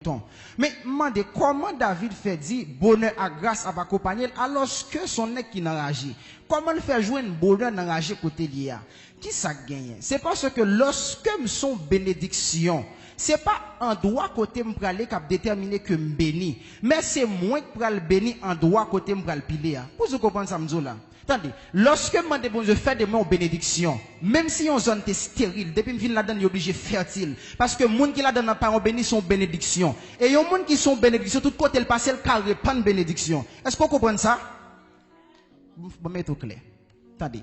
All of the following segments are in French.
mouton. Mais demandez comment David fait dire bonheur à grâce à accompagner alors que son nez qui n'enragé. Comment le faire jouer un bonheur n'enragé côté lié? Qui ça gagne? C'est parce que lorsque me sont bénédiction, c'est pas un droit côté m'pralé qui a déterminé que me béni, mais c'est moi qui pral béni en droit côté m'pral piler. Pour vous comprendre ça m'zola. Attendez, lorsque moi de bon Dieu fait de moi bénédiction, même si on zone est stérile, depuis me fin la donne obligé fertile, parce que moun qui la donne pas en béni sont bénédiction. Et yon moun qui sont bénédiction tout côté le passé le carré pas de bénédiction. Est-ce qu'on comprend ça? Bon mettre au clair. Attendez.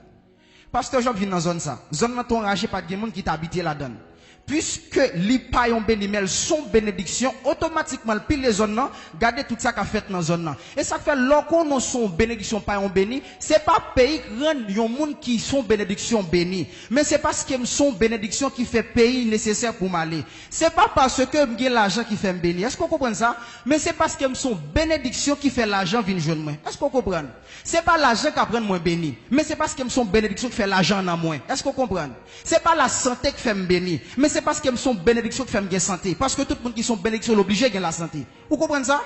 Pasteur Job vient dans zone ça. Zone nan ton raché pas de moun qui t'habite la donne. Puisque li pa yon béni, mais son bénédiction, automatiquement, pile les zones nan, gardez tout ça qu'a fait dans zone nan. Et ça fait, lorsqu'on non son bénédiction pa yon béni, c'est pas pays rend yon moun qui son bénédiction béni. Mais c'est parce que son bénédiction qui fait pays nécessaire pour m'aller. C'est pas parce que m'gé l'argent qui fait m'béni. Est-ce qu'on comprend ça? Mais c'est parce que son bénédiction qui fait l'argent vient jeune moi. Est-ce qu'on comprend? C'est pas l'argent qui prend moi béni. Mais c'est parce que son bénédiction qui fait l'argent dans moi. Est-ce qu'on comprend? C'est pas la santé qui fait m'béni. Mais c'est parce qu'elles sont bénédictions qui font la santé. Parce que tout le monde qui sont bénédictions l'obligé de la santé. Vous comprenez ça?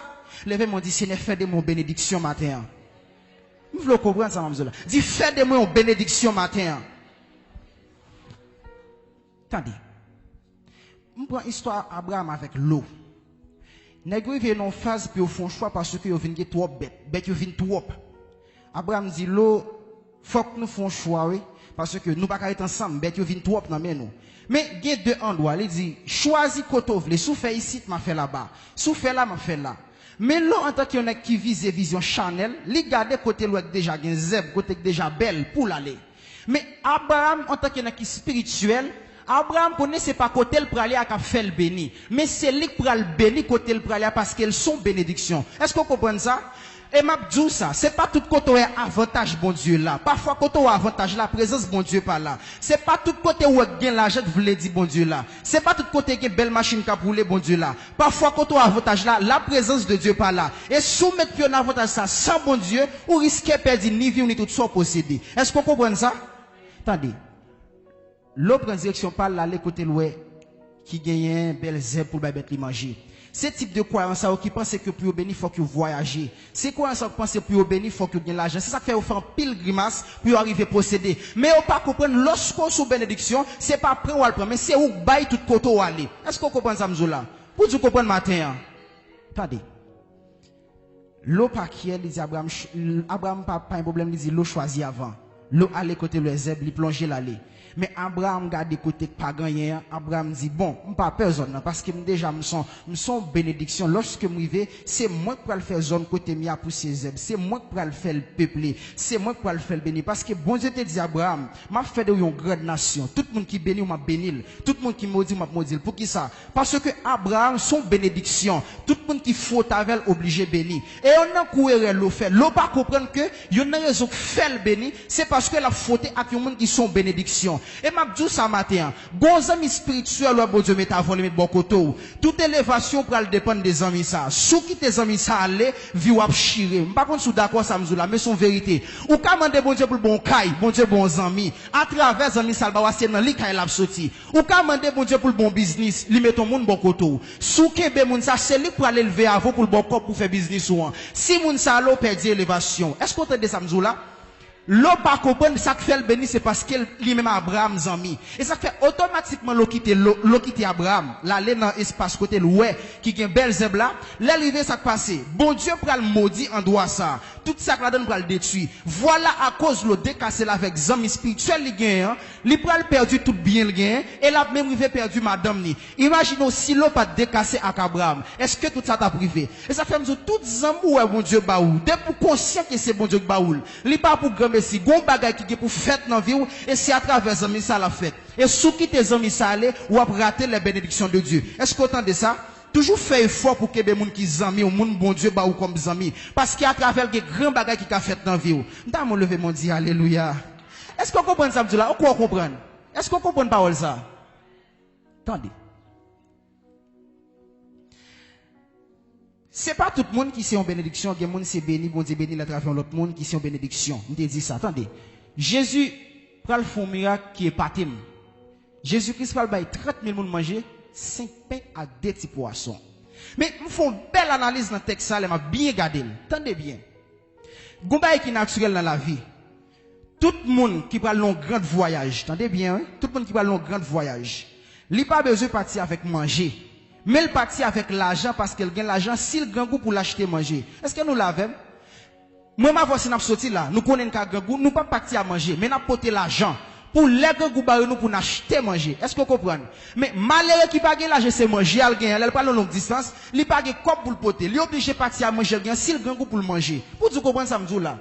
Levez mon dit, Seigneur, fais de mon bénédiction matin. Vous voulez comprendre ça, maman? Dis, fais de moi une bénédiction matin. Attendez. Je prends l'histoire d'Abraham avec l'eau. Nègre vient en phase puis au fond choix parce que vous venez trop bête. Bête, vous venez trop. Abraham dit, l'eau, faut que nous fassions choix, oui. Parce que nous pas être ensemble, bête, vous venez trop dans nous. Mais il y a deux endroits, il dit, choisis côté vous, sous fait ici, m'a fait là-bas. Sous fait là, m'a fait là. Mais là, en tant qu'il y en a qui vise vision Chanel, il garde côté l'ouest déjà gen zeb, côté déjà belle pour l'aller. Mais Abraham, en tant qu'il y en a qui spirituel, Abraham connaît c'est pas côté le pralia qui a fait le béni. Mais c'est lui qui pral béni côté le pralia parce qu'elles sont bénédictions. Est-ce qu'on comprend ça? Et m'a dit ça, c'est pas tout côté où avantage bon Dieu là. Parfois côté où avantage la présence bon Dieu pas là. C'est pas tout côté où gain l'argent voulait dire bon Dieu là. C'est pas tout côté qui belle machine qui rouler bon Dieu là. Parfois côté où avantage là, la présence de Dieu pas là. Et soumettre puis un avantage ça sans bon Dieu, ou risquer perdre ni vie ni tout soit possédé. Est-ce qu'on comprend ça? Attendez. L'autre direction par là les côté l'ouest qui gagne un bel zèbre pour bête li manger. Ce type de croyance qui pense que pour béni faut que voyager. C'est croyance qui pense que pour béni faut que gagne l'argent. C'est ça qui fait faire pile grimace pour arriver à posséder. Mais on pas comprendre lorsqu'on sous bénédiction, c'est pas prendre ou le prendre, mais c'est où bail tout côté où aller. Est-ce qu'on comprend ça m'zoula? Pour vous comprendre matin. Attendez. L'eau pas qui est, il dit Abraham pas un problème, il dit l'eau choisit avant. L'eau allait côté le zèbre, il plongeait l'allée. Mais Abraham garde côté pas gagné. Abraham dit bon, on pas peur zone parce que déjà me son bénédiction lorsque m'rivé, c'est moi qui va le faire zone côté mia pour ses zèbres, c'est moi qui va le faire le peupler, c'est moi qui va le faire bénir parce que bon Dieu te dit Abraham, m'a fait de une grande nation. Tout le monde qui bénit m'a bénir, tout le monde qui maudit m'a maudire. Pour qui ça? Parce que Abraham son bénédiction, tout le monde qui faute avec obligé bénir. Et on a courir l'eau fait. L'eau pas comprendre que y a une raison fait le bénir, c'est parce que la faute avec les monde qui sont bénédiction. Et m'a dit ça matin, bon amis spirituel ou bon Dieu met avant le bon côté. Toute élévation pour le dépendre des amis ça. Sous qui tes amis ça aller, vie ou chiré. Par contre sous d'accord ça m'zoula, mais son vérité. Ou ka mande bon Dieu pour le bon caille, bon Dieu bon amis. À travers amis ça va c'est dans li caille l'a sorti. Ou ka mande bon Dieu pour le bon business, li met ton monde bon côté. Sous kebe moun ça c'est lui pour aller lever avant pour le bon corps pour faire business ou. Si moun ça l'eau perdre élévation. Est-ce qu'on entend ça m'zoula? L'eau pas comprendre ça qui fait le béni c'est parce qu'elle lui-même Abraham zami et ça fait automatiquement l'eau quitter Abraham l'aller dans espace côté l'ouest qui gagne belle zèbre là l'arrivée ça passé bon Dieu pral maudit en droit ça tout ça la donne pral détruire voilà à cause l'eau décassé là avec zami spirituel li gagne li pral perdu tout bien le gagne et la même rivé perdu madame ni imaginez si l'eau pas décassé avec Abraham est-ce que tout ça t'a privé et ça fait tout zami ouais bon Dieu baoul dès pour conscient que c'est bon Dieu baoul li pas pour si gon bagay qui pour fête dans vie et c'est à travers amis ça la fête et sous qui tes amis ça aller ou à rater les bénédictions de Dieu est-ce qu'on entend de ça toujours fait effort pour que les gens qui amis ou moun bon Dieu ba ou comme amis parce qu'à travers des grands bagay qui a fait dans vie m'ta mon lever mon dit alléluia est-ce qu'on comprend ça là ou quoi comprendre est-ce qu'on comprend parole ça attendez c'est pas tout le monde qui c'est en bénédiction, il y a monde c'est béni, bon Dieu béni à travers l'autre monde qui c'est en bénédiction. On te dit ça. Attendez. Jésus prend le fond miracle qui est patim. Jésus-Christ va bailler 30 000 monde manger 5 pains à 2 petits poissons. Mais nous faisons une belle analyse dans le texte, ça, m'a bien gardé. Tendez bien. Gomba qui est naturel dans la vie. Tout le monde qui parle long grand voyage, tendez bien, hein? Tout le monde qui parle long grand voyage, il n'a pas besoin de partir avec manger. Mais il partit avec l'argent parce qu'il gagne l'argent s'il gagne goût pour l'acheter manger. Est-ce que nous l'avons? Moi, ma voici n'a sorti là, nous connaissons qu'à goût, nous pas partir à manger, mais n'a porté l'argent pour les goût nous pour acheter manger. Est-ce que vous comprenez? Mais malheureux qui pas gagne l'argent c'est manger, elle gagne, elle pas longue distance, il pas gagne comme pour le porter, il est obligé de partir à manger, s'il gagne goût pour le manger. Pour vous comprendre ça me dit là.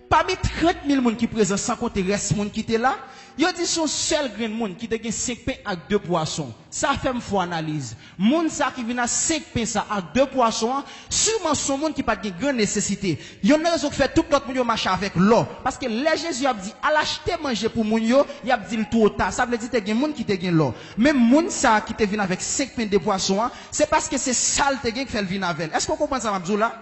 Parmi 30 000 personnes qui présents sans compter le reste monde qui était là, il dit son seul grain de monde qui te 5 pains avec 2 poissons. Ça fait me faut analyse. Monde ça qui vient à 5 pains ça avec 2 poissons, sûrement son monde qui pas de grande nécessité. Il y a une raison qui fait tout l'autre monde marcher avec l'eau parce que les Jésus a dit à l'acheter manger pour moun yo, il a dit le tout tard. Ça veut dire que monde qui te gagne l'eau. Même monde ça qui te vient avec 5 pains de poissons, c'est parce que c'est sale te gagne qui fait le vin avec. Est-ce qu'on comprend ça m'abdou là?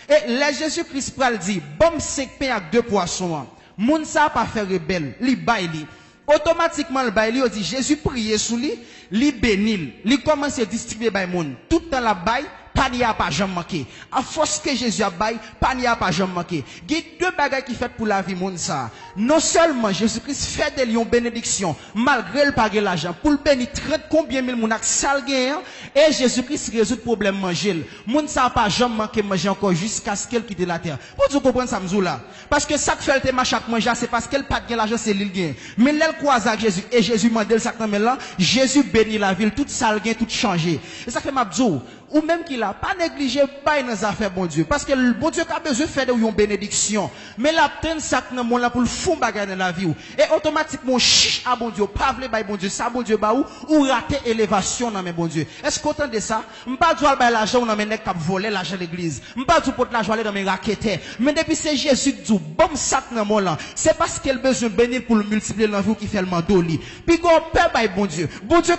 Et les Jésus-Christ pral dit, bon 5 pains avec 2 poissons. Moun ça pas faire rebelle, li bay li. Automatiquement le bay li, dit Jésus prier sous lui, li bénil, li commence à distribuer bay moun. Tout dans la bay, panier a pas jamais manqué. À force que Jésus a bail, panier a pas jamais manqué. Il y a 2 bagages qui fait pour la vie monde ça. Non seulement Jésus-Christ fait de lions bénédiction malgré le pas l'argent pour le bénir 30 combien mille moun ak sal gain et Jésus-Christ résout le problème manger. Monde ça pas jamais manqué manger encore jusqu'à ce qu'elle quitte la terre. Pour vous comprendre ça m'zou là. Parce que ça que fait le chaque manger c'est parce qu'elle pas gain l'argent c'est l'il gain. Mais l'elle croise avec Jésus et Jésus mandel ça dans là, Jésus bénit la ville, tout sal gain tout changé. Et ça fait m'abdou ou même qu'il a pas négligé pas dans affaires bon Dieu parce que le bon Dieu a besoin de faire une bénédiction mais la peine ça dans mon là pour le fond bagarre dans la vie et automatiquement chiche à bon Dieu pas vle bail bon Dieu ça bon Dieu ba ou rater élévation dans mes bon Dieu est-ce qu'on entend de ça m'pas doit bail l'argent dans mes nèg cap voler l'argent l'église m'pas tout porte l'argent dans mes raquettes mais depuis c'est Jésus dit bon sac dans mon là c'est parce qu'il besoin bénir pour le multiplier dans vie qui fait le manteau li puis go père bail bon Dieu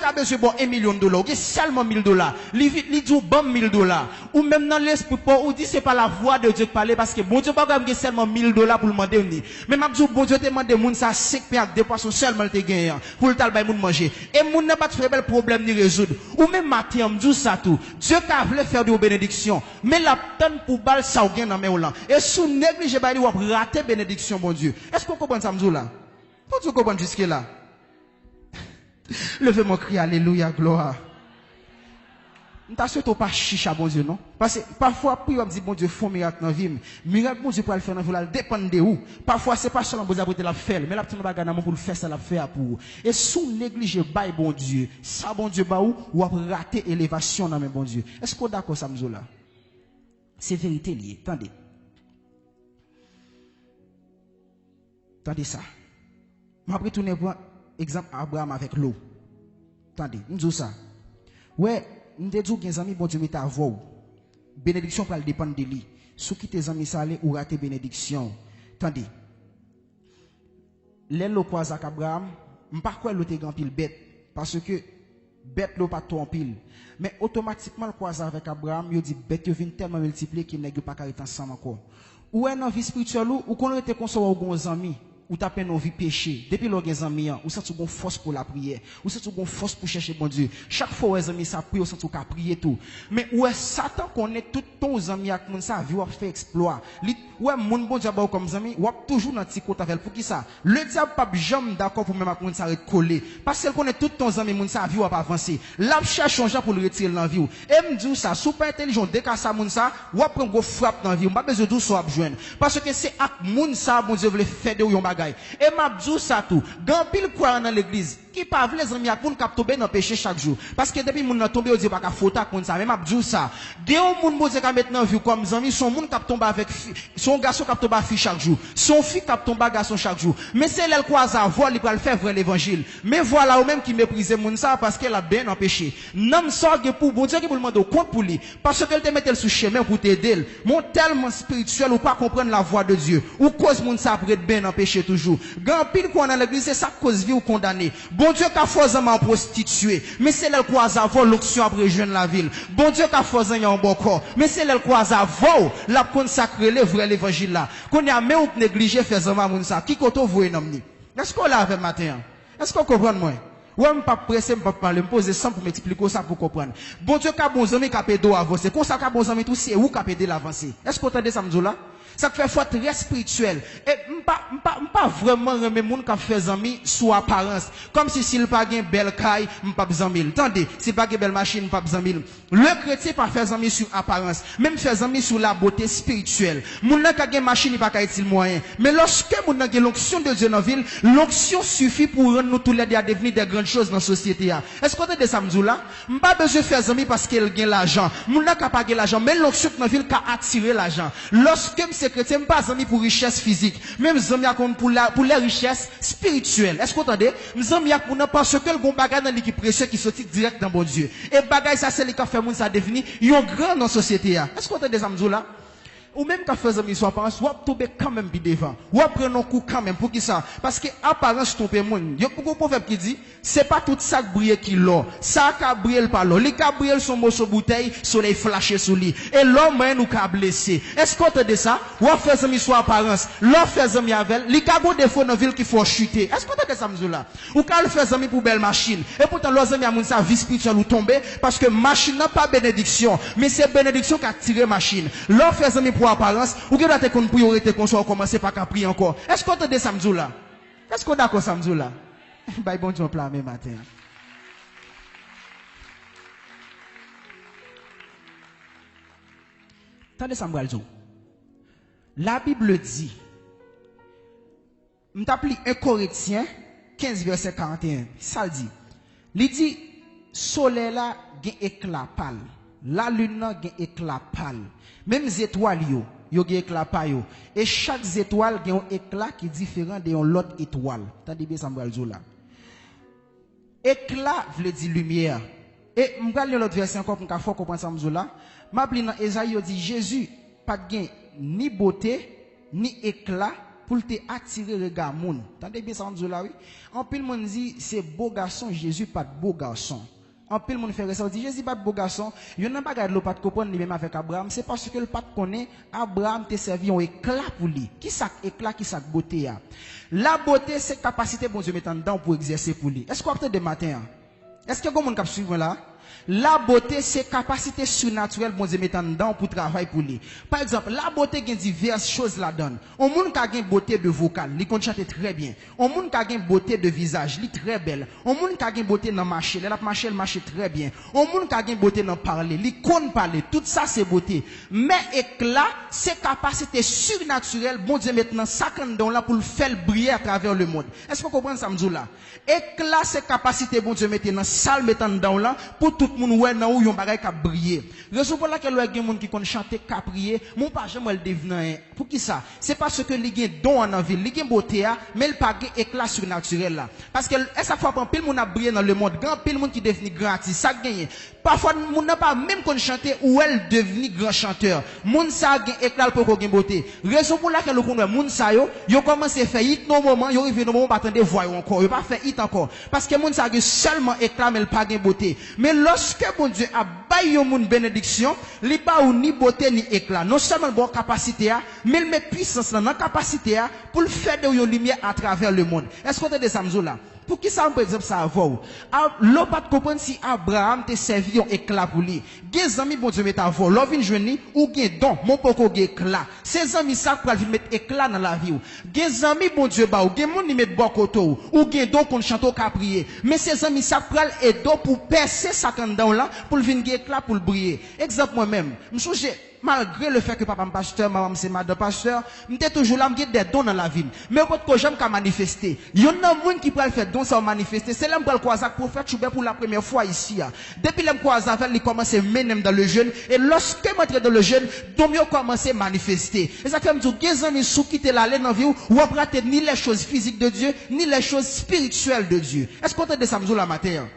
a besoin bon $1 million ou seulement $1000 li dit bon $1000 ou même dans l'esprit ou dit c'est pas la voix de Dieu qui parle parce que bon Dieu pas comme seulement $1000 pour le demander ni mais m'a dit bon Dieu te demande moun ça 5 pains avec 2 poissons seulement te gagner pour le tal bay moun manger et moun n'a pas de bel problème ni résoudre ou même matin me dit ça tout Dieu t'a voulu faire de bénédiction mais la tonne pour balle ça ou gain dans main là et sous négliger bay ou rater bénédiction bon Dieu est-ce qu'on comprend ça me là pour tu comprendre jusque là levez mon cri alléluia gloire. T'as surtout pas chicha bon Dieu non parce que parfois puis on dit bon Dieu font miracle dans vie miracle bon Dieu pour le faire dans vie dépend de où parfois c'est pas seulement bon Dieu pour la faire mais la petite bagarre dans pour le faire ça la faire pour et sous négliger bail bon Dieu ça bon Dieu ba ou rater élévation dans mes bon Dieu est-ce qu'on d'accord ça m'zo là c'est vérité lié attendez ça m'a retourner pour exemple Abraham avec l'eau attendez m'zo ça ouais nous te disons que les amis, bon Dieu, met à vous. Bénédiction pour le dépendre de lui. Sous qui tes amis salés ou rater bénédiction. Attendez. L'elle croise avec Abraham, pas quoi l'autre grand pile bête. Parce que bête l'eau pas trop en pile. Mais automatiquement, le croise avec Abraham, il dit bête vient tellement multiplier qu'il n'est pas carré ensemble encore. Ou est dans vie spirituelle ou qu'on était consommé aux amis. Ou t'as peine envie pécher. Depuis l'on a amis, ou ça tu gon force pour la prière. Ou ça tu gon force pour chercher bon Dieu. Chaque fois les amis ça prie, ou ça tu qu'à prier tout. Mais où est Satan connaît tout ton amis avec mon ça vie ou fait exploit. Ouais mon bon diable comme amis, ou toujours dans petit côté avec pour qui ça. Le diable pas jamais d'accord pour même avec mon ça coller. Parce qu'elle connaît tout ton amis mon ça vie ou pas avancer. Là cherche un pour le retirer dans vie. Et me dit ça, super intelligent dès qu'à ça mon ça, ou prend go frappe dans vie, pas besoin de soit joindre. Parce que c'est avec mon ça bon Dieu veut faire de yon bagay. Et m'a dit ça tout. Grand pile quoi dans l'église. Qui pas les amis à pour cap tomber dans péché chaque jour. Parce que depuis moun tomber on dit pas qu'à faute comme ça. Mais m'a dit ça. Des moun bon ka maintenant vu comme amis son moun cap tomber avec son garçon cap tomber fille chaque jour. Son fille cap tomber garçon chaque jour. Mais c'est elle croise à voir il va le faire vrai l'évangile. Mais voilà ou même qui méprise moun ça parce qu'elle a bien empêché. N'am sorgue pour bon Dieu qui vous demander compte pour lui parce qu'elle te mettait sur chemin pour t'aider. Mon tellement spirituel ou pas comprendre la voix de Dieu. Ou cause moun ça après bien empêché toujours. Grand pile qu'on dans l'église c'est ça cause vie ou condamné. Bon Dieu qu'a forcément prostitué, mais c'est elle croise avant l'onction après jeune la ville. Bon Dieu qu'a forcément un bon corps, mais c'est elle croise avant la consacrer le vrai l'évangile là. Qu'on a même négligé faire ça moun ça. Qui koto voye nom ni. Est-ce qu'on l'a avec matin? Est-ce qu'on comprend moi? Ouais, m'pas pressé, m'pas parler, me poser sans pour m'expliquer ça pour comprendre. Bon Dieu, qu'a bon ami qu'a pédo avancer. Comme ça qu'a bon ami tout c'est où qu'a pédé l'avancer. Est-ce que vous entendez ça m'dou là? Ça fait faut très spirituel. Et m'pas vraiment remet moun qu'a fait ami sous apparence. Comme si s'il pas gain belle caille, m'pas zamil. Attendez, s'il pas gain belle machine, m'pas zamil. Le chrétien pas faire ami sur apparence, même faire ami sur la beauté spirituelle. Moun nan ka gain machine, il pas ka utile moyen. Mais lorsque moun nan gain l'onction de Dieu dans la ville, l'onction suffit pour rendre nous tous les deux à devenir des grandes choses dans la société. Est-ce qu'on a des samedis là? M'pas besoin de faire amis parce qu'elle gagne l'argent. Moun nan ka pas gain l'argent, mais l'onction dans la ville ka attirer l'argent. Lorsque m'se chrétien, m'pas amis pour richesse physique, même amis pour les richesses spirituelles. Est-ce qu'on entendez? M'amis pour nous parce que le bon bagage dans l'équipe précieux qui sortit direct dans bon Dieu. Et bagage ça c'est les qui fait moun ça devenir yon grand dans la société. Est-ce qu'on entend des samedis là? Ou même qu'à faire amis soit apparence, ou tomber quand même bi devant. Ou prendre un coup quand même pour qui ça? Parce que apparence trompe moun. Il y a un proverbe qui dit, c'est pas tout ça qui brille qui l'or. Ça qui brille pas l'or. Les qui brille son morceau bouteille, soleil flashé sous lui. Et l'homme moyen nous ka blessé. Est-ce qu'on entend ça? Ou faire amis soit apparence. L'or fait amis avec, les ka bon défaut dans ville qui faut chuter. Est-ce qu'on entend ça m'zoula? Ou ka le faire amis pour belle machine. Et pourtant leurs amis a moun sa vie spirituelle ou tomber parce que machine n'a pas bénédiction, mais c'est bénédiction qui a tiré machine. L'or fait amis pour apparence, ou que doit qu'on priorité qu'on soit commencer par qu'à prier encore. Est-ce qu'on te dit samedi là? Est-ce qu'on d'accord samedi là? Bye bon Dieu plat même matin. Tendez Samuel Zo. La Bible dit, m't'appli 1 Corinthiens 15 verset 41. Ça le dit. Il dit soleil là gen éclat pâle. La lune là gen éclat pâle. Même les étoiles yo gen éclat pâle yo. Et chaque étoile gen un éclat qui est différent de l'autre étoile. Tendez bien Samuel Zo là. Éclat veut dire lumière. Et m'gal lire l'autre verset encore pour qu'on faut comprendre Samuel Zo là. M'a pli dans Ésaïe dit Jésus pas gen ni beauté ni éclat pour te attirer regard moun. Tendez bien Samuel Zo là oui. En pile monde dit c'est beau garçon, Jésus pas de beau garçon. En pile monde fait ça dit Jésus pas de beau garçon, il n'a pas gardé le pas de comprendre lui même avec Abraham, c'est parce que le pas connaît Abraham te servi un éclat pour lui. Qui ça éclat, qui ça beauté a. La beauté c'est capacité bon Dieu mettant dedans pour exercer pour lui. Est-ce qu'on peut de matin? Est-ce que vous monde cap suivre là? La beauté, c'est capacité surnaturelle, bon Dieu, mettant dedans pour travailler pour lui. Par exemple, la beauté, il y a diverses choses là-dedans. On monde qui a une beauté de vocal, il compte chanter très bien. On monde qui a une beauté de visage, il est très belle. On monde qui a une beauté dans marcher, elle a marché, elle marche très bien. On monde qui a une beauté dans parler, il compte parler. Tout ça, c'est beauté. Mais éclat, c'est capacité surnaturelle, bon Dieu, maintenant, ça dedans là pour le faire briller à travers le monde. Est-ce que vous comprenez ça, là? Éclat, c'est capacité, bon Dieu, maintenant, salle mettant dedans là pour tout moun wè nan ou yon bagay ka briller. Raison pour laquelle il y a moun qui kon chanter ka prier, mon pas jamais le devenir. Pour qui ça? C'est parce que li gen don en ville, li gen beauté a, mais il pas gen éclat surnaturel là. Parce que ça fois pile moun a briller dans le monde, grand pile moun qui devenu gratis, ça gagne. Parfois moun n'a pas même kon chanter ou elle devenu grand chanteur. Moun sa gen éclat pour ko gen beauté. Raison pour laquelle on connaît moun sa yo commencé faire hit non moment, yo rive non moment pas attendre voix encore, yo pas faire hit encore. Parce que moun sa gen seulement éclat mais il pas gen beauté. Mais lorsque bon Dieu a baillé au monde bénédiction, il pas ou ni beauté ni éclat. Non seulement bonne capacité mais il met puissance dans capacité pour le faire de une lumière à travers le monde. Est-ce qu'on a des samedis là? Pour qui ça, par exemple, ça avant? L'on pas comprendre si Abraham te servi un éclat pour lui. Des amis, bon Dieu, met avant. L'on vient joindre ou gen don, mon poko gen éclat. Ces amis, ça, pour mettre éclat dans la vie. Des amis, bon Dieu, ba ou gen moun ni met bon koto ou gen don qu'on chante au prier. Mais ces amis, ça, pour aider pour percer sa candan là, pour le venir éclat, pour le briller. Exemple, moi-même, m'souche, malgré le fait que papa me pasteur, maman c'est madame pasteur, m'étais toujours là, m'gè des dons dans la vie. Mais quand j'aime qu'à manifester, il y en a moun qui peut faire don ça manifester. C'est là m'pral croiser pour faire choubé pour la première fois ici. Depuis là m'croise avec, il commence à mener dans le jeûne et lorsque m'entre dans le jeûne, donc yo commence à manifester. Et ça fait me dire que amis sous quitter l'aller dans vie ou après ni les choses physiques de Dieu, ni les choses spirituelles de Dieu. Est-ce qu'on te dit ça m'zou la matin?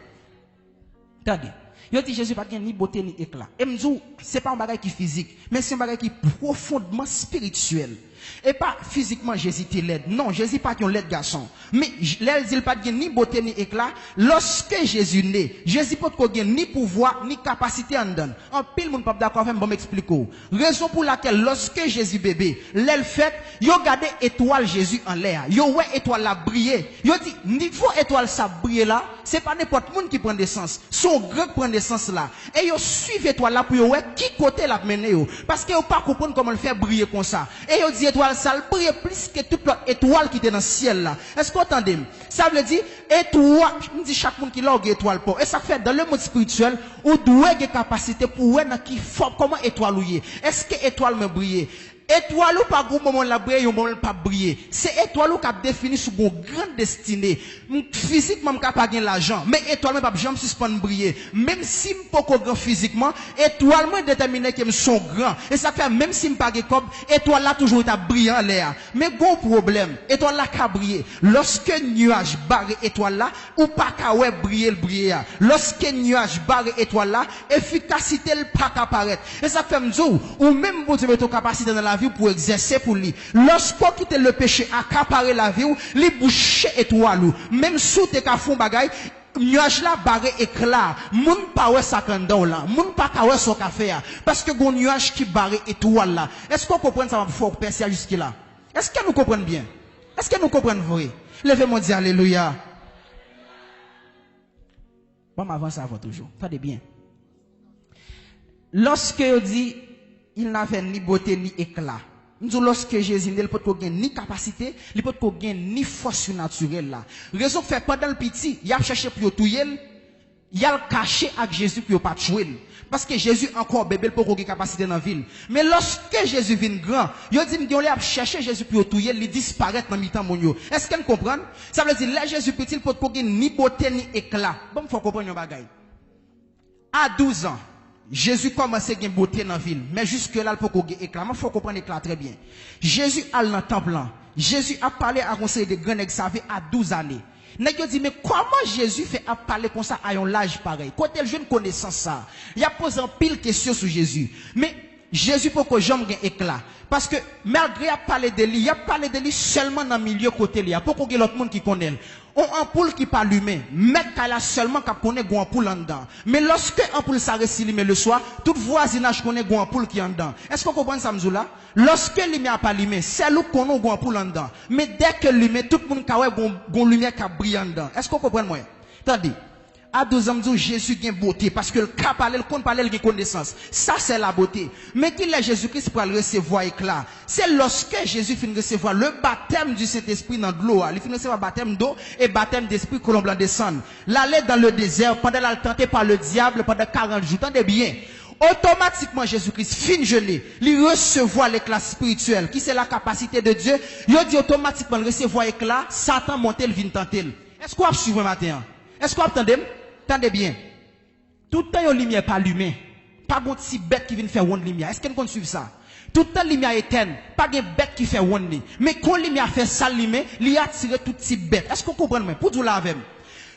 Attendez. Yo dit Jésus pas ni beauté ni éclat. Et m'dou c'est pas un bagage qui physique, mais c'est un bagage qui profondément spirituel. Et pas physiquement Jésus était laid. Non, Jésus pas un laid garçon. Mais l'air il pas ni beauté ni éclat. Lorsque Jésus naît, Jésus pas ni pouvoir ni capacité en donne. En pile monde pas d'accord avec moi m'expliquer. Raison pour laquelle lorsque Jésus bébé, l'aile fait, yo regardé étoile Jésus en l'air. Yo ouais étoile la briller. Yo dit niveau étoile ça briller là, c'est pas n'importe monde qui prend des sens. Son grand prend des sens là. Et yo suivent étoile là pour yo ouais qui côté la mener yo. Parce que yo pas comprendre comment le faire briller comme ça. Et yo dit étoile ça brille plus que toute l'autre étoile qui était dans le ciel là. Est-ce que vous entendez? Ça veut dire étoile, je me dis chaque monde qui l'a une étoile pour. Et ça fait dans le monde spirituel, ou doit avoir capacité pour voir qui fort comment étoile ou est. Est-ce que étoile me brille? Étoile ou pas gros moment la briller, un moment pas briller. C'est étoile ou qui définit sur une grande destinée. Physiquement, je pas gagner l'argent, mais étoile me pas jamais suspendre briller. Même si je pas grand physiquement, étoile me déterminer que je suis grand. Et ça fait même si je pas comme étoile là toujours est brillant en l'air. Mais gros problème, étoile là ka briller. Lorsque nuage barre étoile là, ou pas ka ouais briller. Lorsque nuage barre étoile là, efficacité le pas apparaître. Et ça fait me dire ou même vous avez ton capacité dans la vie pour exercer pour lui. Lorsqu'on quitte le péché, accaparer la vie, li boucher étoile ou même sous tes ka font bagay, nuage là barré éclat, moun pa wè sa kandon là, moun pa ka wè son café parce que gon nuage qui barré étoile là. Est-ce qu'on comprend ça fort percer jusque là? Est-ce que nous comprenons bien? Est-ce que nous comprenons vrai? Levez-moi dire alléluia. Bon m'avance avant toujours. Faites bien. Lorsque on dit il n'avait ni beauté ni éclat. Nous lorsque Jésus ne peut pas ni capacité, il peut pas ni force naturelle là. Raison fait pendant le petit, il a cherché pour tuer, il a caché avec Jésus pour pas tuer. Parce que Jésus encore bébé pour avoir capacité dans la ville. Mais lorsque Jésus vient grand, il dit qu'il a cherché Jésus pour tuer, il disparaît dans mi-temps mon yo. Est-ce qu'on comprend? Ça veut dire là Jésus petit peut pas ni beauté ni éclat. Bon, faut comprendre un bagay. À 12 ans, Jésus commence à gagner beauté dans la ville, mais jusque là, il faut qu'on éclat. Il faut comprendre l'éclat très bien. Jésus a dans le temple. Jésus a parlé à conseil de grands exavé à 12 années. Nèg dit mais comment Jésus fait à parler comme ça à un âge pareil? Côté le jeune connaissance ça. Il a posé un pile question sur Jésus. Mais Jésus pour que j'aime gagne éclat parce que malgré a parlé de lui, il a parlé de lui seulement dans le milieu côté lui. Pour qu'on ait l'autre monde qui connaît. On ampoule qui pas allumé, mais qu'elle a seulement qu'à connaître une ampoule en dedans. Mais lorsque ampoule ça récilime le soir, tout voisinage connaît une ampoule qui en dedans. Est-ce qu'on comprend ça là? Lorsque lumière pas allumé, c'est nous qu'on a une ampoule en dedans. Mais dès que lumière, tout le monde a une lumière qui brille en dedans. Est-ce qu'on comprend moi? Attendez. À 12 ans, Jésus a une beauté parce que le cas parle, le compte parle, il a connaissance. Ça, c'est la beauté. Mais qui est Jésus-Christ pour le recevoir éclat? C'est lorsque Jésus finit de recevoir le baptême du Saint-Esprit dans de l'eau. Il finit de recevoir baptême d'eau et baptême d'esprit que l'on blanc descend. L'aller dans le désert pendant la tenté par le diable pendant 40 jours. Tendez bien. Automatiquement, Jésus-Christ finit gelé. Il recevoir l'éclat spirituel, qui c'est la capacité de Dieu. Il dit automatiquement recevoir l'éclat, Satan monte, il vient tenter. Est-ce qu'on va suivre matin? Est-ce qu'on attendez? Attendez bien. Tout le temps, il y a une lumière pas allumée. Pas de petit bête qui vient faire une lumière. Est-ce qu'on suit ça? Tout le temps, la lumière éteinte. Pas de bête qui fait une lumière. Mais quand la lumière fait ça, il a attiré tout petit bête. Est-ce qu'on comprend? Pour tout là avec.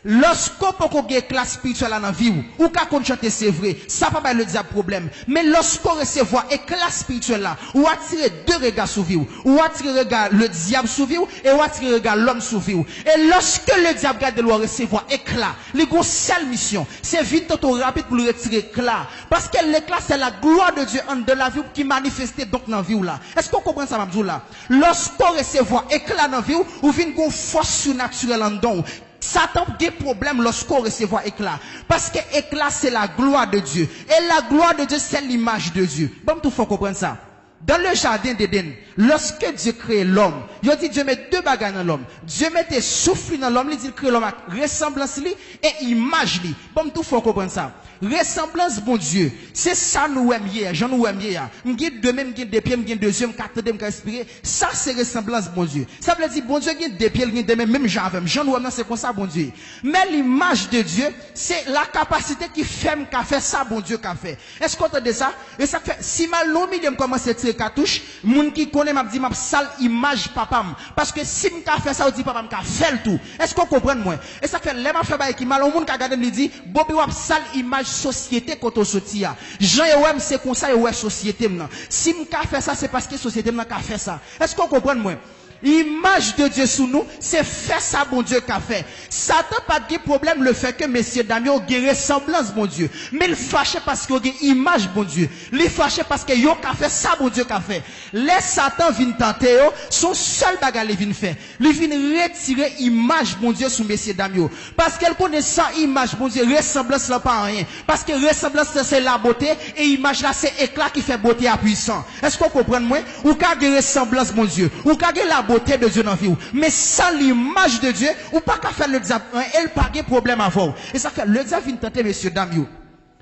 Lorsqu'on peut qu'on ait classe spirituelle dans la vie, ou qu'on chanter c'est vrai, ça va pas le diable problème. Mais lorsqu'on recevoir une classe spirituelle là, ou attirer deux regards sur vous, ou attirer le diable sur vous, et ou attirer l'homme sur vous. Et lorsque le diable garde doit recevoir éclat, les gros seule mission, c'est vite auto rapide pour le retirer éclat. Parce que l'éclat c'est la gloire de Dieu en de la vie qui manifeste donc dans la vie là. Est-ce qu'on comprend ça, Mabdou là? Lorsqu'on recevoir éclat dans la vie, ou vient une force surnaturelle en don. Satan a des problèmes lorsqu'on recevoir éclat. Parce que éclat, c'est la gloire de Dieu. Et la gloire de Dieu, c'est l'image de Dieu. Bon, tout faut comprendre ça. Dans le jardin d'Éden, lorsque Dieu crée l'homme, il dit Dieu met deux bagages dans l'homme. Dieu mettait souffle dans l'homme, il dit crée l'homme avec ressemblance li et image li. Bon, tout faut comprendre ça. Ressemblance, bon Dieu, c'est ça nous aimons hier, j'en nous aimons hier. M'gide deux mêmes, m'gide deux pieds, m'gide deux yeux, m'quartier, m'respirer. Ça, c'est ressemblance, bon Dieu. Ça veut dire, bon Dieu, m'gide deux pieds, m'gide deux mêmes, même j'en nous aimons, c'est comme ça, bon Dieu. Mais l'image de Dieu, c'est la capacité qui fait qu'a fait ça, bon Dieu, qu'a fait. Est-ce qu'on entend ça? Et ça fait, si mal long milieu commence à tirer cartouche, moun qui connaît m'a dit, m'a sale image papa. Parce que si m'ka fait ça, on dit papa m'ka fait le tout. Est-ce qu'on comprend, moi? Et ça fait, les m'a fait bail qui mal, au monde qui a regardé, me dit, Bobby wap sale image société quand on sorti. Jean et ouais, c'est comme ça, et ouais, société, maintenant. Si m'ka fait ça, c'est parce que société, m'ka fait ça. Est-ce qu'on comprend, moi? L'image de Dieu sous nous, c'est faire ça, bon Dieu, qu'a fait. Satan pas de problème le fait que messieurs dames ont une ressemblance, bon Dieu. Mais il fâché parce qu'il y a une image, bon Dieu. Il fâché parce que yo qu'a fait ça, bon Dieu, qu'a fait. Les Satan viennent tenter, son seul bagage il vient faire. Il vient retirer image, bon Dieu, sous messieurs dames. Parce qu'elle connaît sans image, bon Dieu, ressemblance là pas rien. Parce que ressemblance c'est la beauté et image là c'est éclat qui fait beauté à puissant. Est-ce qu'on comprend moi? Ou qu'a de ressemblance, bon Dieu. Ou qu'a la beauté de Dieu dans la vie. Mais sans l'image de Dieu, ou pas qu'à faire le diable, elle pas de problème à vous. Et ça fait le diable vient tenter, messieurs, dames,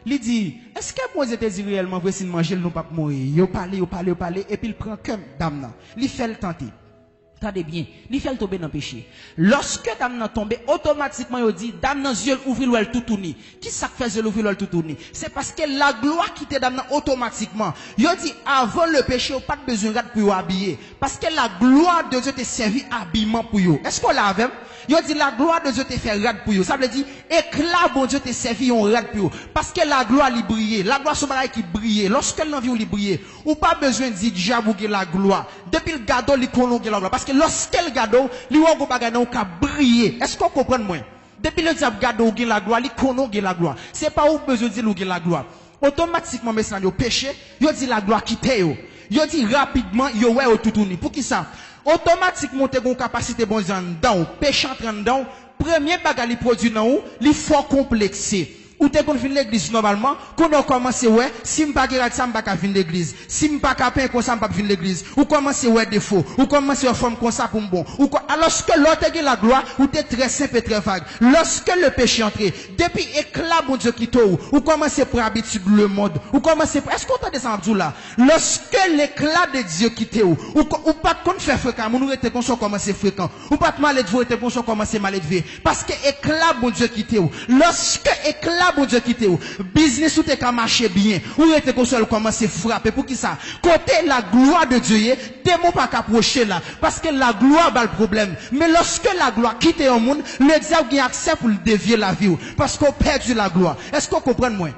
il dit, est-ce que moi j'étais dit réellement, vrai si manger, nous pas mourir? Il parle, et puis il prend comme dame, il fait le tenter. Attendez bien, il fait le tomber dans le péché. Lorsque dame n'a tombé, automatiquement il dit, dame n'a yeux ouvrir ou elle tout tourner. Qui ça fait yeux ouvrir ou elle tout tourner? C'est parce que la gloire qui te dame automatiquement. Il dit, avant le péché, pas de besoin de pour habiller. Parce que la gloire de Dieu te servi habillement pour vous. Est-ce qu'on l'a avec? Il dit, la gloire de Dieu te fait rad pour vous. Ça veut dire, éclat, bon Dieu te servi en rad pour vous. Parce que la gloire lui brille. La gloire c'est pareil qui brille. Lorsque l'envie lui brille, ou pas besoin de dire, j'avoue la gloire. Depuis le gado, il connaît la gloire. Parce que lorsque le gado, lui on va gagner au briller. Est-ce qu'on comprend moi? Depuis le diable gado gagne la gloire, il connaît la gloire. C'est pas où besoin de dire gagne la gloire. Automatiquement mais ça yo péché, yo dit la gloire quitte yo. Yo dit rapidement yo ouais au tout tourner. Pour qui ça? Automatiquement tu as une capacité bon dedans, péché entrant dedans, premier bagage il produit dans ou, il faut complexer. Ou t'es qu'on vient l'église normalement, qu'on a commencé ouais, si m'pas pas ça m'pas venir l'église, si m'pas pas pein comme ça m'pas venir l'église, ou commencer ouais défaut, ou commencer en forme comme ça pour bon, ou alors que l'autre est la gloire, ou t'es très simple et très vague. Lorsque le péché entre, depuis éclat bon Dieu qui t'ouvre, ou commencer pour habitude le monde, ou commencer est-ce qu'on t'a descendu là? Lorsque l'éclat de Dieu qui t'ouvre, ou pas qu'on fait fréquent, nous était qu'on soit commencer fréquent, ou pas de mal élevé, était qu'on soit commencer mal élevé, parce que éclat bon Dieu qui t'ouvre. Lorsque éclat bon Dieu quitte ou business ou te ka marcher bien ou était qu'on soit commencer frapper pour qui ça côté la gloire de Dieu démon pas qu'approcher là parce que la gloire a le problème mais lorsque la gloire quitte un monde le diable a accès pour dévier la vie parce qu'on perdu la gloire. Est-ce qu'on comprend moi?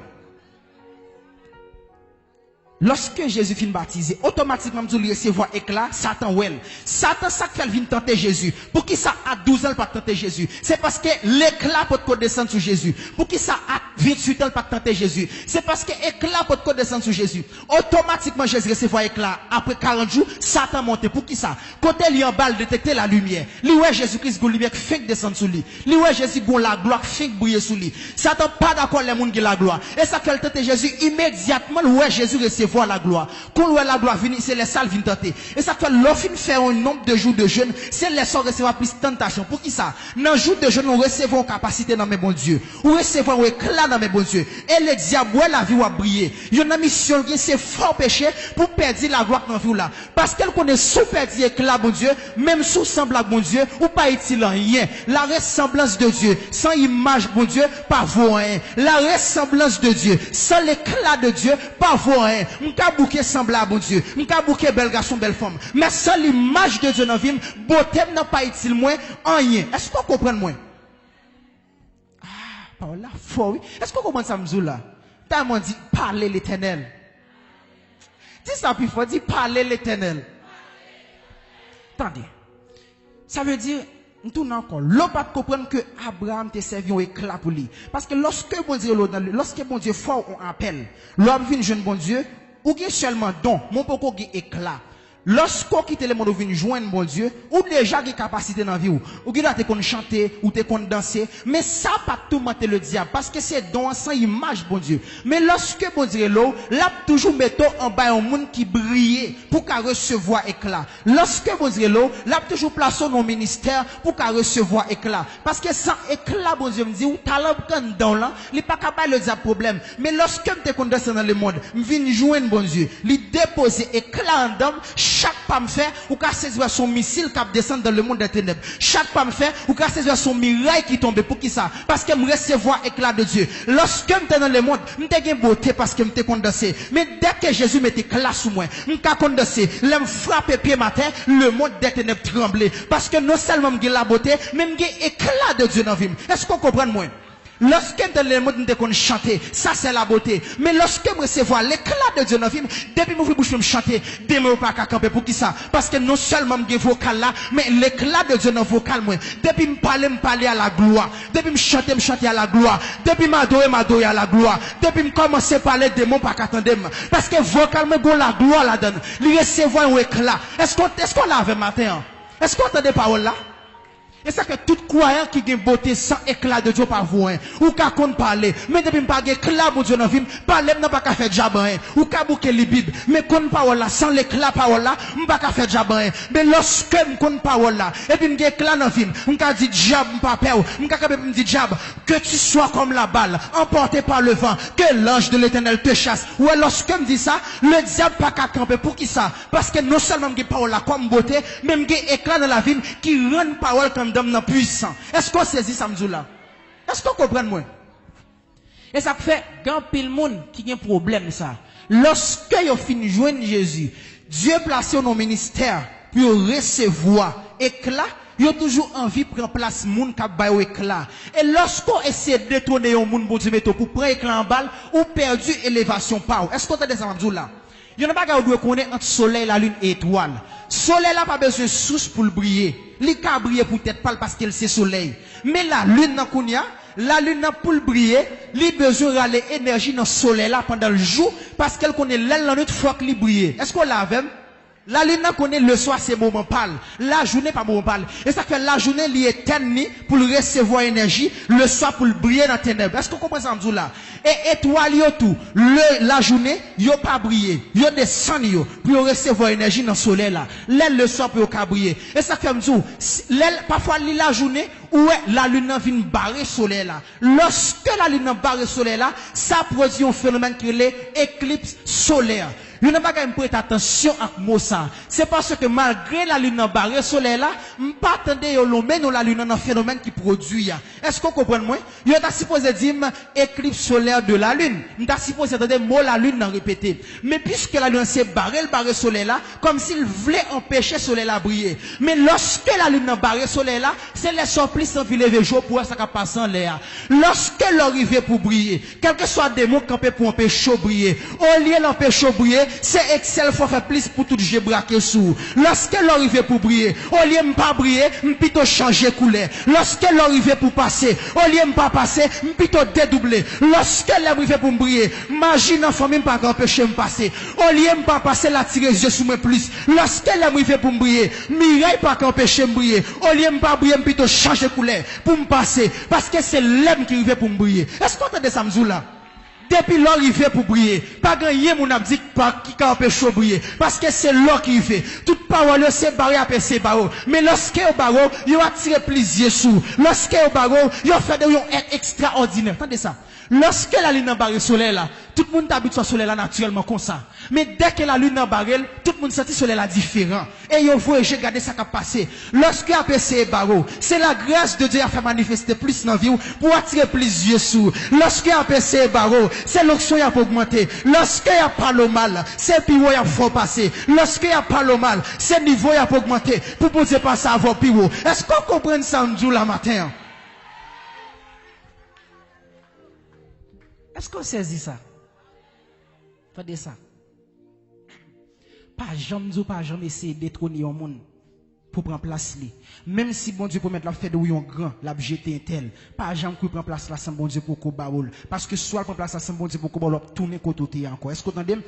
Lorsque Jésus finit baptisé, automatiquement, nous recevoir éclat, Satan well. Satan, ça fait vient tenter Jésus. Pour qui ça, à 12 ans, pas tenter Jésus? C'est parce que l'éclat peut descendre sur Jésus. Pour qui ça, à 28 ans, pas tenter Jésus? C'est parce que l'éclat peut descendre sur Jésus. Automatiquement, Jésus recevoir éclat. Après 40 jours, Satan monte. Pour qui ça? Côté lui en balle, détecter la lumière. Lui, ouais, Jésus-Christ, la lumière, fait descendre sur lui. Lui, ouais, Jésus, la gloire, fait briller sur lui. Satan, pas d'accord, les gens qui la gloire. Et ça fait tenter Jésus immédiatement, ouais, Jésus recevoir la gloire. Quand la gloire vient, c'est les salles viennent tenter. Et ça fait l'offre faire un nombre de jours de jeûne, c'est les sorts recevoir plus de tentation. Pour qui ça? Dans le jour de jeûne, on recevons une capacité dans mes bons dieux. On recevons un éclat dans mes bons dieux. Et le diable, la vie va briller. Il y a une mission qui c'est fort péché pour perdre la gloire dans la vie là. Parce qu'elle connaît sous perdre éclat, bon Dieu, même sous semblable, bon Dieu, ou pas utile rien. La ressemblance de Dieu, sans image, bon Dieu, pas vaut rien. La ressemblance de Dieu, sans l'éclat de Dieu, pas vaut rien. M'ka bouquet semblable, bon Dieu. M'ka bouquet bel garçon, belle femme. Mais sans l'image de Dieu dans la vie, beauté n'a pas utile moins, rien. Est-ce qu'on comprend moins? Ah, par là, fort, oui. Est-ce qu'on comprend ça, m'zou là? T'as m'en dit, parler l'éternel. Dis ça plus fort, dis parler l'éternel. Attendez. Ça veut dire, nous tournons encore. L'on pas comprendre que Abraham te servi un éclat pour lui. Parce que lorsque bon Dieu fort on appelle, l'homme vient jeune bon Dieu, ou qui seulement don, mon poko qui éclat. Lorsqu'on quitte le monde ou vient joindre bon Dieu, ou déjà qui capacité dans la vie ou qui te qu'on chanter ou te qu'on danser, mais ça pas tout mentir le diable parce que c'est don sans image bon Dieu. Mais lorsque bon Dieu l'eau, là toujours mettons en bas un monde qui brille pour qu'à recevoir éclat. Lorsque bon Dieu l'eau, là toujours plaçons nos ministères pour qu'à recevoir éclat. Parce que sans éclat bon Dieu me dit ou talent dans là, il pas capable le diable problème. Mais lorsque me te qu'on descend dans le monde, me vient joindre bon Dieu, lui déposer éclat en dame. Chaque pas me fait, ou qu'à saisir son missile qui descend dans le monde des ténèbres. Chaque pas me fait, ou qu'à saisir son miraille qui tombe. Pour qui ça? Parce que me recevoir éclat de Dieu. Lorsque me dans le monde, me te beauté parce que me te condensé. Mais dès que Jésus mette classe sous moi, me ka condensé, l'aime frapper pied matin, le monde des ténèbres tremblé. Parce que non seulement me la beauté, mais me éclat de Dieu dans la vie. Est-ce qu'on comprend moi? Lorsque les mots de chanter, ça c'est la beauté. Mais lorsque je recevoir l'éclat de Dieu dans le film, depuis que je bouche me chanter, demain pas qu'à camper pour qui ça? Parce que non seulement je vocal là, mais l'éclat de Dieu dans le vocal moi. Depuis me parler à la gloire. Depuis me chanter à la gloire. Depuis m'adorer à la gloire. Depuis me commencer à parler des mots pas qu'attendre. Parce que vocalement go la gloire là-dedans. Il recevoir un éclat. Est-ce qu'on l'a avec matin? Est-ce qu'on entend des paroles là? Et ça que tout croyant qui a une beauté sans éclat de Dieu par vous, ou qu'à qu'on parler, mais depuis pas éclat pour Dieu dans la vie, parler n'a pas qu'à faire jabin, ou qu'à bouquer les Bibles, mais qu'on parole là, sans l'éclat parole là, m'pas qu'à faire jabin, mais lorsque m'con parole là, et puis m'gé éclat dans la vie, m'ka dit diable, m'pas peur, m'ka me dit diable, que tu sois comme la balle, emporté par le vent, que l'ange de l'Éternel te chasse. Ou lorsque me dit ça, le diable pas qu'à camper, pour qui ça? Parce que non seulement m'gé parole là comme beauté, mais m'gé éclat dans la vie, qui rend parole comme d'homme puissant. Est-ce qu'on saisit ça là? Est-ce qu'on comprend moi? Et ça fait grand pile monde qui a un problème ça. Lorsque vous finissez de joindre Jésus, Dieu placé dans ministère pour recevoir éclat, vous avez toujours envie de prendre place moun qui a éclat. Et lorsqu'on essaie de détourner un moun pour prendre éclat en balle, ou perdu élévation par. Est-ce qu'on entend ça là? Il n'y a pas qu'à connaître entre soleil, la lune et étoile. Soleil n'a pas besoin de source pour le briller. Il peut briller peut-être pas parce qu'il c'est soleil. Mais la lune n'a pour le briller, il a besoin d'aller énergie dans le soleil là pendant le jour parce qu'elle connaît l'aile la nuit fois qu'il brille. Est-ce qu'on l'a même? La lune connaît le soir c'est moment pâle. La journée pas moment pâle. Et ça fait la journée li éternelle pour recevoir énergie, le soir pour briller dans les ténèbres. Est-ce qu'on comprend ça là? Et étoile yo tout, la journée yo pas briller. Yo descend yo pour recevoir énergie dans le soleil là. L'aile le soir pour briller. Et ça fait m'dou, l'aile parfois la journée où la lune vient barrer soleil là. Lorsque la lune barre soleil là, ça produit un phénomène qui est l'éclipse solaire. Vous n'avez pas qu'à me prêter attention à ça. C'est parce que malgré la lune barrée soleil là, pas attendre mais la lune un phénomène qui produit. Est-ce qu'on comprend moi? Vous êtes supposé dire éclipse solaire de la lune. Vous êtes supposé entendre mot la lune répéter. Mais puisque la lune s'est barrée, le barré soleil là, comme s'il voulait empêcher le soleil là briller. Mais lorsque la lune barrée soleil là, c'est les surplis sans filer le jour pour ça passe en l'air. Lorsque l'arrivée pour briller, quel que soit des mots campés pour empêcher briller, au lieu d'empêcher briller, c'est Excel faut faire plus pour tout j'ai braqué sous. Lorsque l'arrivée pour briller, au lieu de pas briller, plutôt changer couleur. Lorsque l'arrivée pour passer, au lieu de pas passer, plutôt dédoubler. Lorsque l'arrivée pour briller, imagine en famille pas empêcher me passer. Au lieu de pas passer la tirer yeux sous moi plus. Lorsque l'arrivée pour briller, mireille pas empêcher me briller. Au lieu de pas briller, plutôt changer couleur pour me passer parce que c'est l'homme qui arrive pour me briller. Est-ce qu'on entend ça là? Depuis l'arrivée pour briller, pas gagner mon abdi qui empêche de briller. Parce que c'est l'or qui fait. Toute parole, c'est barré à passer barreau. Mais lorsque au barreau, il a tiré plaisir sous. Lorsque au barreau, il a fait des gens extraordinaires. Attendez ça. Lorsque la lune barre soleil là, tout le monde habite sur le soleil là naturellement comme ça. Mais dès que la lune barre, tout le monde sent le soleil là différent. Et il faut regarder ça qui a passé. Lorsque il a passé barreau, c'est la grâce de Dieu à faire manifester plus dans la vie pour attirer plus Dieu sous. Lorsque il a passé barreau, c'est l'onction qui a augmenté. Lorsque il y a pas le mal, c'est pire qui a faut passer. Lorsque il y a pas le mal, c'est niveau qui a augmenté pour poser passer avant pire. Est-ce qu'on comprend ça nous la matin? Est-ce qu'on saisit ça? Faites ça. Pas jamais essayer de détrôner un monde pour prendre place li. Même si bon Dieu peut mettre la fête de un grand, la jeter un tel, pas jamais pour prendre place là sans bon Dieu pour qu'on baroule. Parce que soit prendre place là sans bon Dieu pour qu'on baroule, tourner côté encore. Est-ce que vous entendez?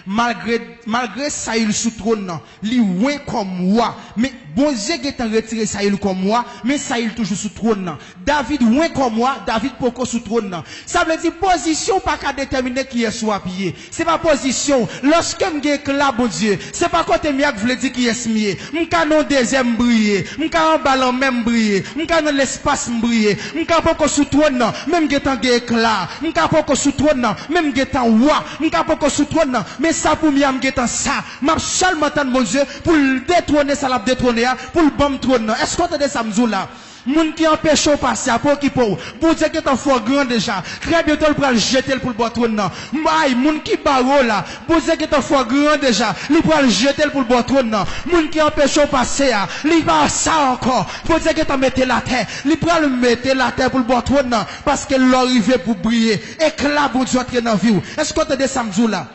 Malgré Saïl sous trône, li ouin comme moi, mais bon Dieu qui est retiré Saïl comme moi, mais Saïl toujours sous trône. David ouin comme moi, David pourquoi sous trône. Ça veut dire position pas qu'à déterminer qui est soit pied. C'est pas position. Lorsque m'gé là bon Dieu, c'est pas côté miak veut dire qui est mieux. M'ka non deuxième briller, m'ka en ballon même briller, m'ka dans l'espace briller, m'ka pourquoi sous trône, même getan gé éclat, m'ka pourquoi sous trône, même getan roi, m'ka pourquoi sous trône, mais ça pour miam getan ça. M'a seulement tant mon Dieu pour le détrôner ça l'a détrôner pour le bon trône. Est-ce qu'on entend ça m'zou là? Moun qui empêche au passer pour qui pour bon Dieu qui est fort grand déjà très bientôt il pourra le jeter pour le bon trône non mai moun qui baro là bon Dieu qui est fort grand déjà il pourra le jeter pour le bon trône non moun qui empêche au passer il va ça encore bon Dieu qui est mettre la terre il pourra le mettre la terre pour le bon trône non parce que l'arrivée pour briller éclat bon Dieu entrer dans vie est-ce que tu entendez samedi là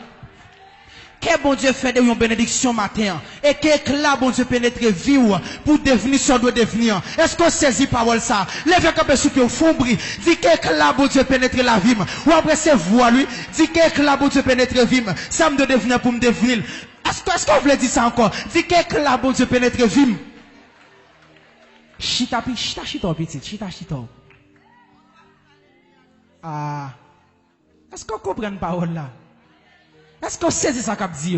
que bon Dieu fait de une bénédiction matin et que là bon Dieu pénètre vie pour devenir ce qu'on doit devenir. Est-ce qu'on saisit parole ça? Lève un sur pied fond bris. Dis que là bon Dieu pénètre la vie. Ou après c'est voix lui. Dis que là bon Dieu pénètre vie. Ça me doit devenir pour me devenir. Est-ce qu'on voulait dire ça encore? Dis que là bon Dieu pénètre vie. Chita petit. Chita. Ah. Est-ce qu'on comprend la parole là? Est-ce qu'on sait ça qu'a dit?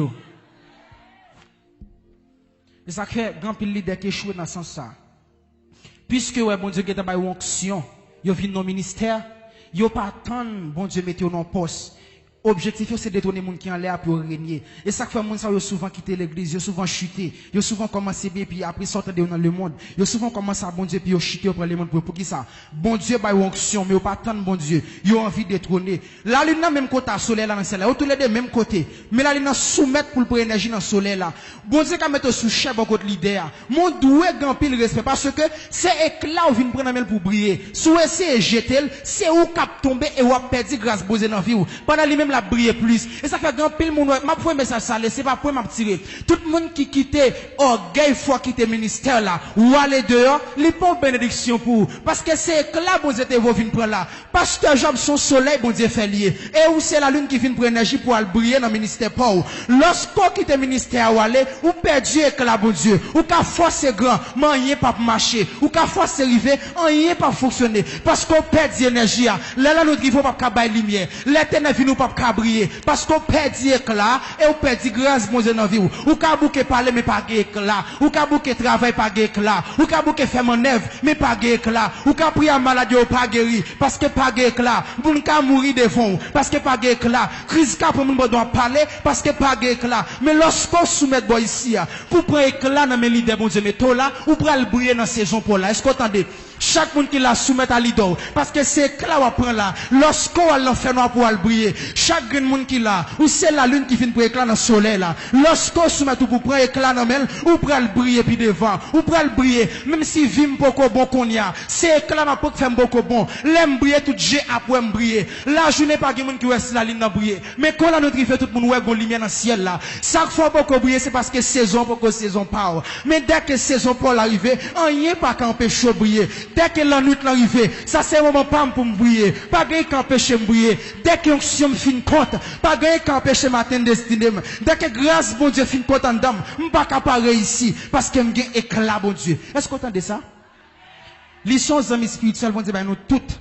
Et ça fait grand pile leader qui échoue dans ce sens ça. Puisque ouais bon Dieu qui est dans une onction, yo vinn dans ministère, yo pas attendre bon Dieu mettre dans poste. Objectif c'est détourner les gens qui en l'air pour régner. Et ça fait moun ça yo souvent quitter l'église, yo souvent chuter, yo souvent commencer bien puis après sortir dans le monde. Yo souvent commencer à bon Dieu puis yo chuter pour le monde pour qui ça? Bon Dieu ba onction mais yo pas attendre bon Dieu. Yo envie de détrôner. La lune dans même côté soleil là dans celle là, tous les deux même côté. Mais la lune soumettre pour prendre énergie dans soleil là. Bon Dieu ka mettre sous chef bon côté leader. Mon doué grand pile respect parce que c'est éclat ou vinn prendre pour briller. Sous essayer jeter, c'est où cap tomber et ou perdre grâce poser dans vie. Pendant lui même la briller plus et ça fait grand pile monde m'a point message ça c'est pas point m'a tirer tout le monde qui quitte orgueil faut quitter ministère là ou aller dehors li pas bénédiction pour parce que c'est que là bon Dieu te vinn prendre là pasteur Job son soleil bon Dieu fait lier et où c'est la lune qui vient prendre énergie pour aller briller dans ministère pas lorsqu'on quitte ministère ou aller ou perdu éclat bon Dieu ou ka force grand mais rien pas marcher ou ka force arriver rien pas fonctionner parce qu'on perd énergie là nous qui faut pas bailler lumière l'éternel vient nous pas briller parce qu'on perd éclat et on perd grâce bon Dieu dans vie ou ka bouquer parler mais pas éclat ou ka bouquer travail pas éclat ou ka bouquer faire manœuvre mais pas éclat ou ka prier maladie ou pas guéri parce que pas éclat moun ka mourir devant parce que pas éclat crise ka pour moun doit parler parce que pas éclat mais lorsqu'on soumet boy ici pour prendre éclat dans mes leaders bon Dieu mettons là ou pour aller briller dans saison pour là est-ce qu'on entendez chaque monde qui la soumet à l'idole parce que c'est éclat on prend là lorsqu'on va l'enfer noir pour aller briller chaque monde qui là ou c'est la lune qui vient pour éclat dans le soleil là lorsqu'on soumet tout pour prendre éclat dans mel ou pour aller briller puis devant ou pour aller briller même si vim beaucoup bon qu'on y a c'est éclat m'a pas faire beaucoup bon l'aime briller tout j'ai après me briller la journée pas monde qui reste la ligne dans briller mais quand la notre fait tout le monde ouais gon lumière dans ciel là chaque fois beaucoup briller c'est parce que saison beaucoup saison pas mais dès que saison pour arriver rien pas qu'empêcher briller dès que la nuit l'arrivée ça c'est un moment pas pour me briller pas gain qu'empêcher me briller dès que onction me fin compte pas gain qu'empêcher matin destiné dès que grâce bon Dieu fin compte en dame pas capable ici parce que me gain éclat bon Dieu est-ce qu'on entend ça les sont amis spirituels vont dire ben nous toutes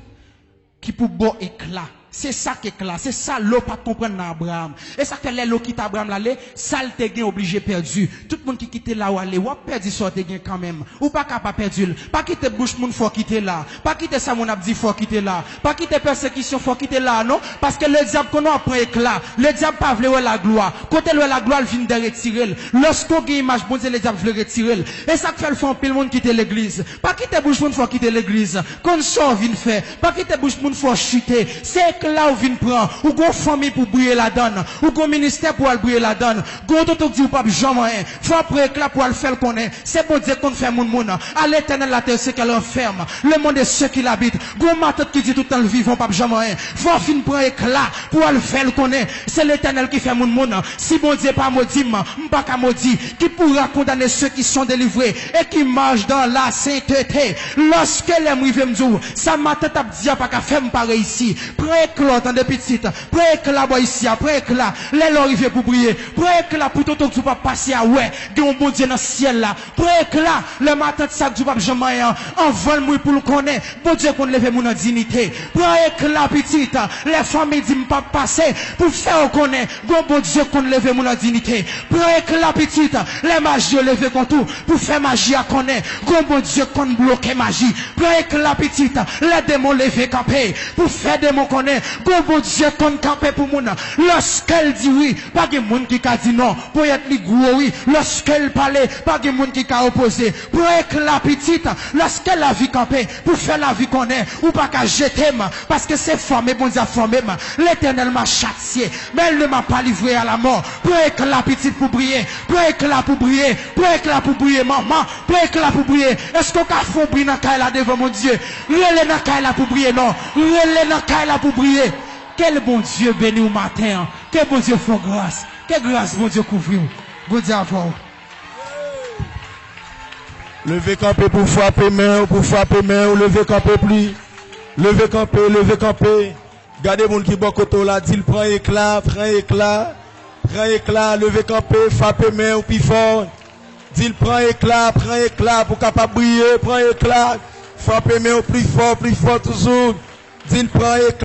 qui pour beau éclat c'est ça qui est là, c'est ça l'eau pas comprendre dans Abraham. Et ça fait l'eau qui Abraham là, ça le te gain obligé perdu. Tout le monde qui quitte là où aller, ou a perdu ça te gain quand même. Ou pas capable perdu. Pas quitter bouche moun faut quitter là. Pas quitter ça mon abdi faut quitter là. Pas quitter persécution faut quitter là non parce que le diable qu'on a prend éclat. Le diable pas veut la gloire. Côté la gloire il vient de retirer. Lorsqu'on gagne image bon Dieu le diable veut retirer. Et ça fait le fond pile monde quitter l'église. Pas quitter bouche moun faut quitter l'église. Qu'on sort vient faire. Pas quitter bouche moun faut chuter. C'est là où vient prendre ou gon famille pour briller la donne ou gon ministère pour briller la donne gon tout dit ou pas jamais faut après éclat pour le faire connaître c'est bon Dieu qu'on fait mon monde à l'éternel la terre c'est qu'elle enferme le monde est ceux qui l'habitent gon matot qui dit tout le temps le vivant pas jamais faut fin prendre éclat pour le faire connaître c'est l'éternel qui fait mon monde si bon Dieu pas maudit pas qu'à maudit qui pourra condamner ceux qui sont délivrés et qui marchent dans la sainteté lorsque les rive me dit ça m'a tête dit pas qu'à faire pareil ici prends éclat de petite, prends éclat boy ici, prends éclat, les l'arriver pour briller, prends éclat pour tout tu pas passer à ouais, de un bon Dieu dans le ciel là, prends éclat, le matin de ça du pape jamais envole moi pour le connaître, bon Dieu qu'on lève mon dignité, prends éclat petite, les familles dit pas passer pour faire connaître, bon Dieu qu'on lève mon dignité, prends éclat petite, les magies lever contre tout pour faire magie à connaître, bon Dieu qu'on bloque magie, prends éclat petite, les démons lever camper pour faire démons connaître connaît, bon Dieu qu'on campe pour moun. Lorsqu'elle dit oui, pas de monde qui a dit non. Pour être li gros oui, lorsqu'elle parle, pas de monde qui a opposé. Pour être la petite, lorsqu'elle a vie campé, pour faire la vie qu'on est, ou pas qu'à jeter, parce que c'est formé, bon Dieu formé, l'Éternel m'a châtié, mais elle ne m'a pas livré à la mort. Pour être la petite pour briller, pour être là pour briller, pour être là pour briller, maman, pour être là pour briller. Est-ce qu'on a fait briller dans la devant mon Dieu? Relais dans la pour briller, non. Relais dans la pour briller. Quel bon Dieu béni au matin. Quel bon Dieu fait grâce. Quelle grâce, bon Dieu couvre. Bon Dieu avant. Levez camper pour frapper main, levez camper plus. Levez camper. Gardez mon qui bon côté là, dit prend éclat, levez camper, frapper main ou plus fort. Dit prend éclat pour capable briller, prend éclat, frapper main au plus fort toujours. Dit prend éclat.